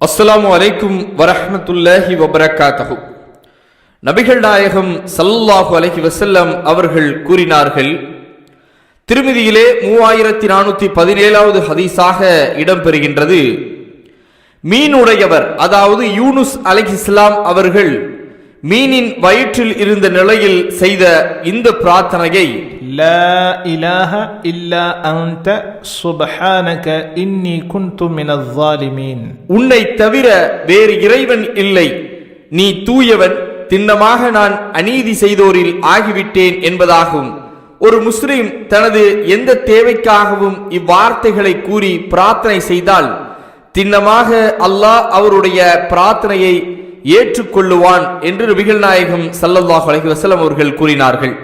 அஸ்ஸலாமு அலைக்கும் வரஹ்மத்துல்லாஹி வபரகாத்துஹு. நபிகள் நாயகம் ஸல்லல்லாஹு அலைஹி வஸல்லம் அவர்கள் கூறினார்கள், திருமிதியிலே 3417வது ஹதீஸாக இடம்பெறுகின்றது, மீனுடையவர் அதாவது யூனுஸ் அலைஹிஸ்ஸலாம் அவர்கள் மீனின் வயிற்றில் இருந்த நிலையில் செய்த இந்த பிரார்த்தனையை, லா இலாஹ இல்லா அன்த சுப்ஹானக இன்னி குன்து மினல் ஸாலிமீன், உன்னை தவிர வேறு இறைவன் இல்லை, நீ தூயவன், திண்ணமாக நான் அநீதி செய்தோரில் ஆகிவிட்டேன் என்பதாகும். ஒரு முஸ்லிம் தனது எந்த தேவைக்காகவும் இவ்வார்த்தைகளை கூறி பிரார்த்தனை செய்தால் திண்ணமாக அல்லாஹ் அவருடைய பிரார்த்தனையை ஏற்றுக்கொள்ளுவான் என்று நபிகள் நாயகம் ஸல்லல்லாஹு அலைஹி வஸல்லம் அவர்கள் கூறினார்கள்.